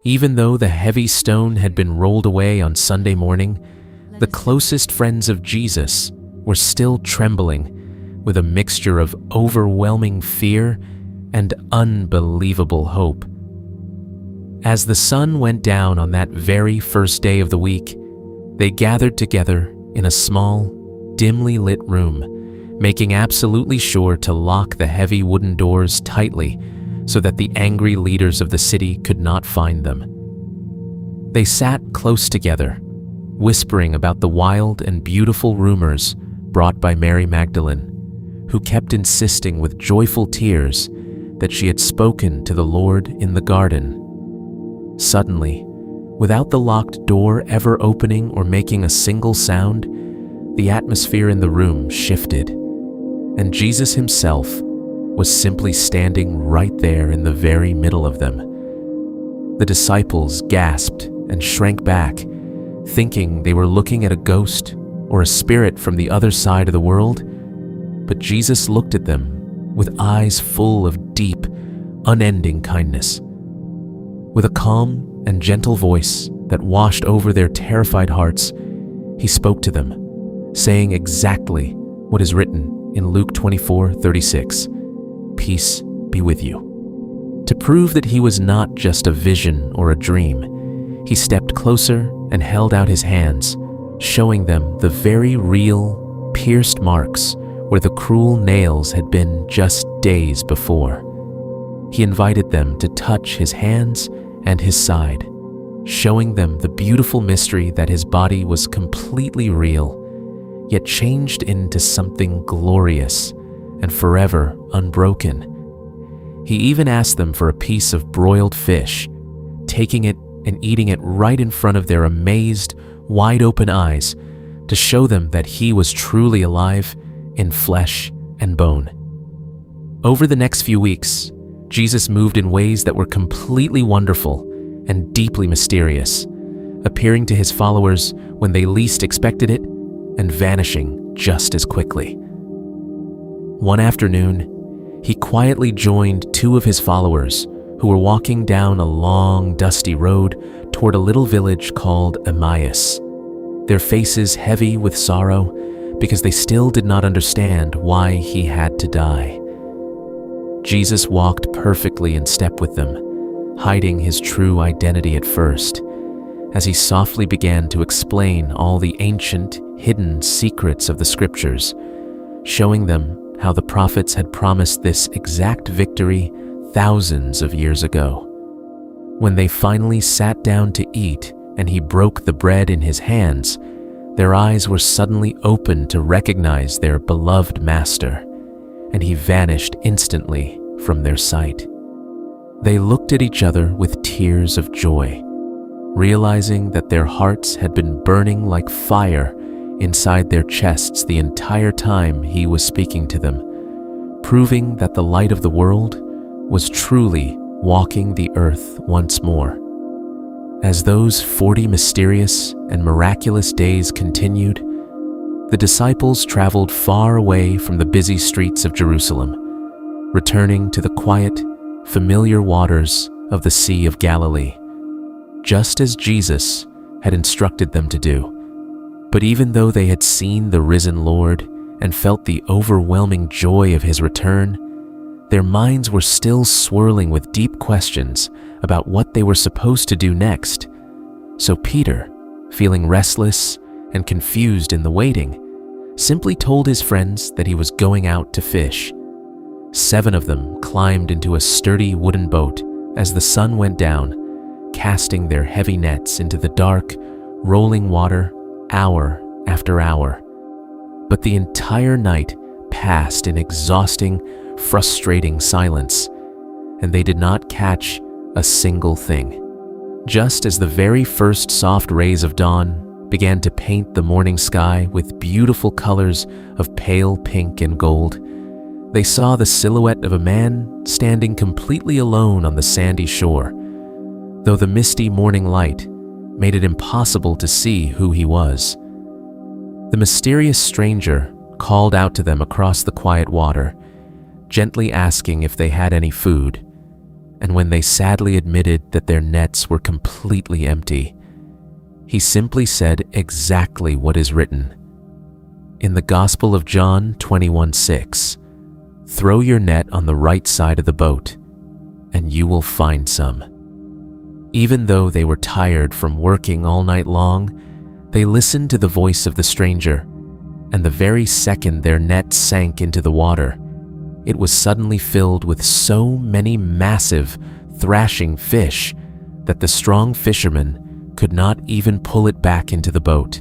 Even though the heavy stone had been rolled away on Sunday morning, the closest friends of Jesus were still trembling with a mixture of overwhelming fear and unbelievable hope. As the sun went down on that very first day of the week, they gathered together in a small, dimly lit room, making absolutely sure to lock the heavy wooden doors tightly so that the angry leaders of the city could not find them. They sat close together, whispering about the wild and beautiful rumors brought by Mary Magdalene, who kept insisting with joyful tears that she had spoken to the Lord in the garden. Suddenly, without the locked door ever opening or making a single sound, the atmosphere in the room shifted, and Jesus himself was simply standing right there in the very middle of them. The disciples gasped and shrank back, thinking they were looking at a ghost or a spirit from the other side of the world, but Jesus looked at them with eyes full of deep, unending kindness. With a calm and gentle voice that washed over their terrified hearts, he spoke to them, saying exactly what is written in Luke 24:36, "Peace be with you." To prove that he was not just a vision or a dream, he stepped closer and held out his hands, showing them the very real, pierced marks where the cruel nails had been just days before. He invited them to touch his hands and his side, showing them the beautiful mystery that his body was completely real, yet changed into something glorious and forever unbroken. He even asked them for a piece of broiled fish, taking it and eating it right in front of their amazed, wide-open eyes to show them that he was truly alive in flesh and bone. Over the next few weeks, Jesus moved in ways that were completely wonderful and deeply mysterious, appearing to his followers when they least expected it and vanishing just as quickly. One afternoon, he quietly joined two of his followers who were walking down a long, dusty road toward a little village called Emmaus, their faces heavy with sorrow because they still did not understand why he had to die. Jesus walked perfectly in step with them, hiding his true identity at first, as he softly began to explain all the ancient, hidden secrets of the scriptures, showing them how the prophets had promised this exact victory thousands of years ago. When they finally sat down to eat and he broke the bread in his hands, their eyes were suddenly opened to recognize their beloved master, and he vanished instantly from their sight. They looked at each other with tears of joy, realizing that their hearts had been burning like fire inside their chests the entire time he was speaking to them, proving that the light of the world was truly walking the earth once more. As those 40 mysterious and miraculous days continued, the disciples traveled far away from the busy streets of Jerusalem, returning to the quiet, familiar waters of the Sea of Galilee, just as Jesus had instructed them to do. But even though they had seen the risen Lord and felt the overwhelming joy of his return, their minds were still swirling with deep questions about what they were supposed to do next. So Peter, feeling restless and confused in the waiting, simply told his friends that he was going out to fish. 7 of them climbed into a sturdy wooden boat as the sun went down, casting their heavy nets into the dark, rolling water hour after hour. But the entire night passed in exhausting, frustrating silence, and they did not catch a single thing. Just as the very first soft rays of dawn began to paint the morning sky with beautiful colors of pale pink and gold, they saw the silhouette of a man standing completely alone on the sandy shore, though the misty morning light made it impossible to see who he was. The mysterious stranger called out to them across the quiet water, gently asking if they had any food, and when they sadly admitted that their nets were completely empty, he simply said exactly what is written. In the Gospel of John 21:6, "Throw your net on the right side of the boat, and you will find some." Even though they were tired from working all night long, they listened to the voice of the stranger, and the very second their net sank into the water, it was suddenly filled with so many massive, thrashing fish that the strong fisherman could not even pull it back into the boat.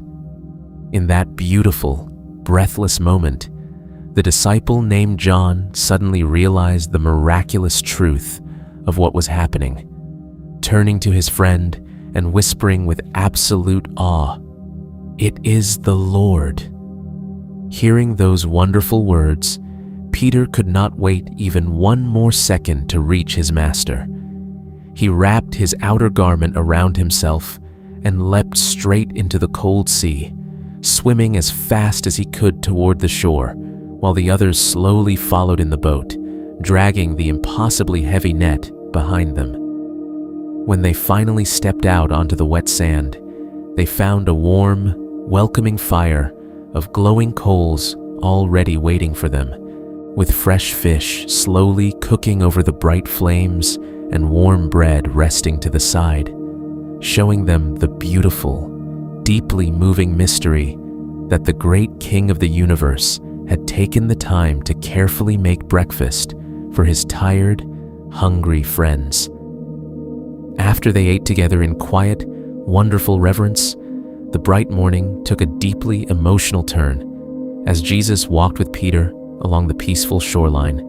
In that beautiful, breathless moment, the disciple named John suddenly realized the miraculous truth of what was happening, turning to his friend and whispering with absolute awe, "It is the Lord." Hearing those wonderful words, Peter could not wait even one more second to reach his master. He wrapped his outer garment around himself and leapt straight into the cold sea, swimming as fast as he could toward the shore, while the others slowly followed in the boat, dragging the impossibly heavy net behind them. When they finally stepped out onto the wet sand, they found a warm, welcoming fire of glowing coals already waiting for them, with fresh fish slowly cooking over the bright flames and warm bread resting to the side, showing them the beautiful, deeply moving mystery that the great King of the universe had taken the time to carefully make breakfast for his tired, hungry friends. After they ate together in quiet, wonderful reverence, the bright morning took a deeply emotional turn as Jesus walked with Peter along the peaceful shoreline,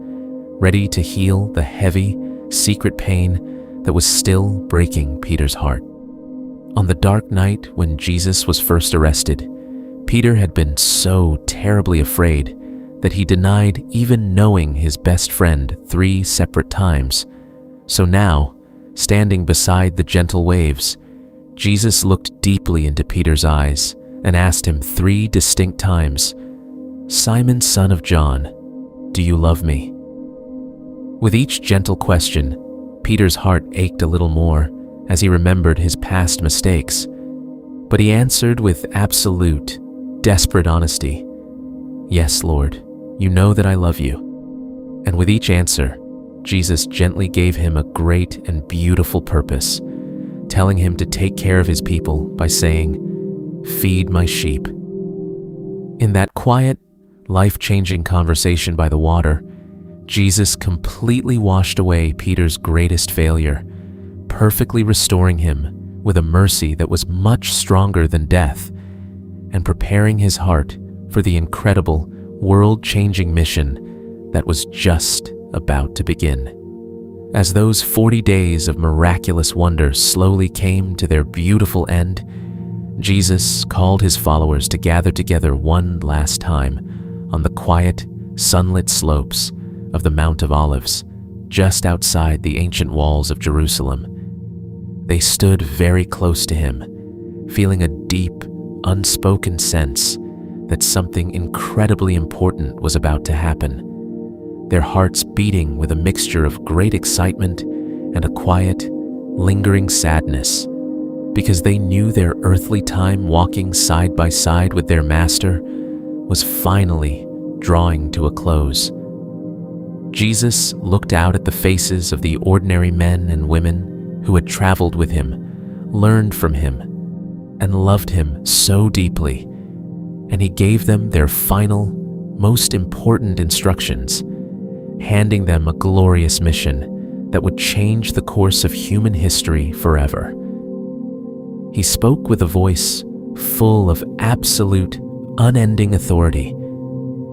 ready to heal the heavy, secret pain that was still breaking Peter's heart. On the dark night when Jesus was first arrested, Peter had been so terribly afraid that he denied even knowing his best friend 3 separate times. So now, standing beside the gentle waves, Jesus looked deeply into Peter's eyes and asked him 3 distinct times, "Simon, son of John, do you love me?" With each gentle question, Peter's heart ached a little more as he remembered his past mistakes, but he answered with absolute, desperate honesty, "Yes, Lord, you know that I love you." And with each answer, Jesus gently gave him a great and beautiful purpose, telling him to take care of his people by saying, "Feed my sheep." In that quiet, life-changing conversation by the water, Jesus completely washed away Peter's greatest failure, perfectly restoring him with a mercy that was much stronger than death, and preparing his heart for the incredible, world-changing mission that was just about to begin. As those 40 days of miraculous wonder slowly came to their beautiful end, Jesus called his followers to gather together one last time on the quiet, sunlit slopes of the Mount of Olives, just outside the ancient walls of Jerusalem. They stood very close to him, feeling a deep, unspoken sense that something incredibly important was about to happen, their hearts beating with a mixture of great excitement and a quiet, lingering sadness, because they knew their earthly time walking side by side with their master was finally drawing to a close. Jesus looked out at the faces of the ordinary men and women who had traveled with him, learned from him, and loved him so deeply, and he gave them their final, most important instructions, handing them a glorious mission that would change the course of human history forever. He spoke with a voice full of absolute, unending authority,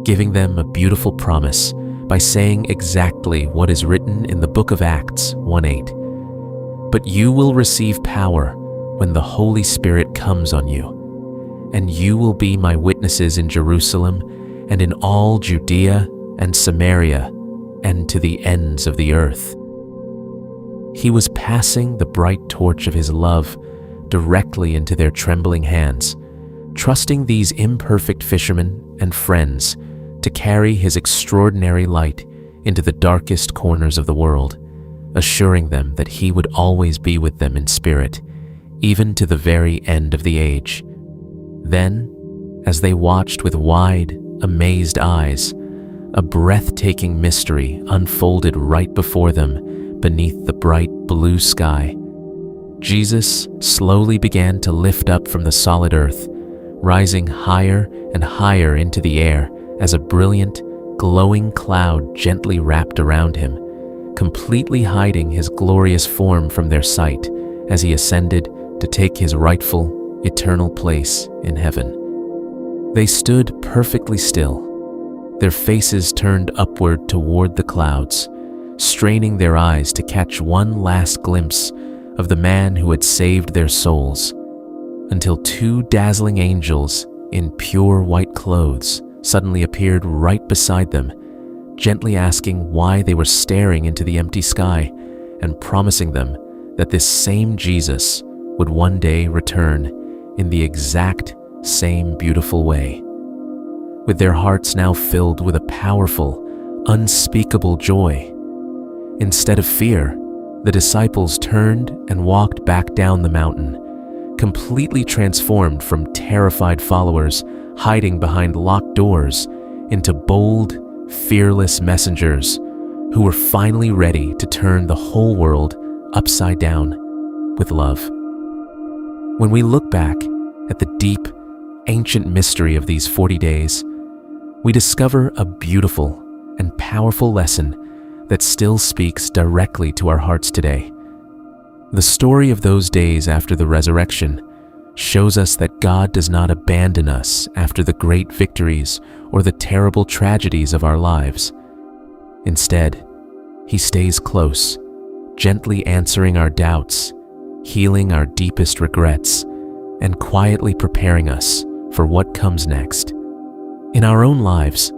giving them a beautiful promise by saying exactly what is written in the book of Acts 1:8. "But you will receive power when the Holy Spirit comes on you, and you will be my witnesses in Jerusalem and in all Judea and Samaria and to the ends of the earth." He was passing the bright torch of his love directly into their trembling hands, trusting these imperfect fishermen and friends to carry his extraordinary light into the darkest corners of the world, assuring them that he would always be with them in spirit, even to the very end of the age. Then, as they watched with wide, amazed eyes, a breathtaking mystery unfolded right before them beneath the bright blue sky. Jesus slowly began to lift up from the solid earth, rising higher and higher into the air as a brilliant, glowing cloud gently wrapped around him, completely hiding his glorious form from their sight as he ascended to take his rightful, eternal place in heaven. They stood perfectly still, their faces turned upward toward the clouds, straining their eyes to catch one last glimpse of the man who had saved their souls, until two dazzling angels in pure white clothes suddenly appeared right beside them, gently asking why they were staring into the empty sky and promising them that this same Jesus would one day return in the exact same beautiful way. With their hearts now filled with a powerful, unspeakable joy, instead of fear, the disciples turned and walked back down the mountain, completely transformed from terrified followers hiding behind locked doors into bold, fearless messengers who were finally ready to turn the whole world upside down with love. When we look back at the deep, ancient mystery of these 40 days, we discover a beautiful and powerful lesson that still speaks directly to our hearts today. The story of those days after the resurrection shows us that God does not abandon us after the great victories or the terrible tragedies of our lives. Instead, He stays close, gently answering our doubts, healing our deepest regrets, and quietly preparing us for what comes next. In our own lives,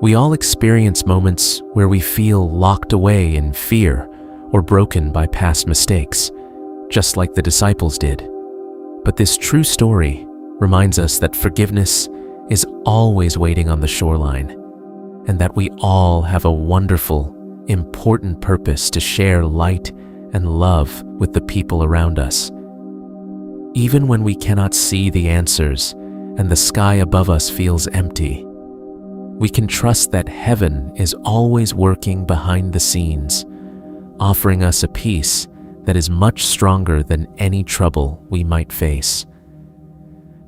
we all experience moments where we feel locked away in fear or broken by past mistakes, just like the disciples did. But this true story reminds us that forgiveness is always waiting on the shoreline, and that we all have a wonderful, important purpose to share light and love with the people around us. Even when we cannot see the answers and the sky above us feels empty, we can trust that heaven is always working behind the scenes, offering us a peace that is much stronger than any trouble we might face.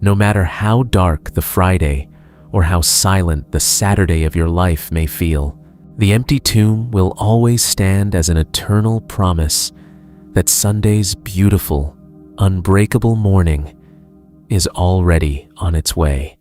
No matter how dark the Friday or how silent the Saturday of your life may feel, the empty tomb will always stand as an eternal promise that Sunday's beautiful, unbreakable morning is already on its way.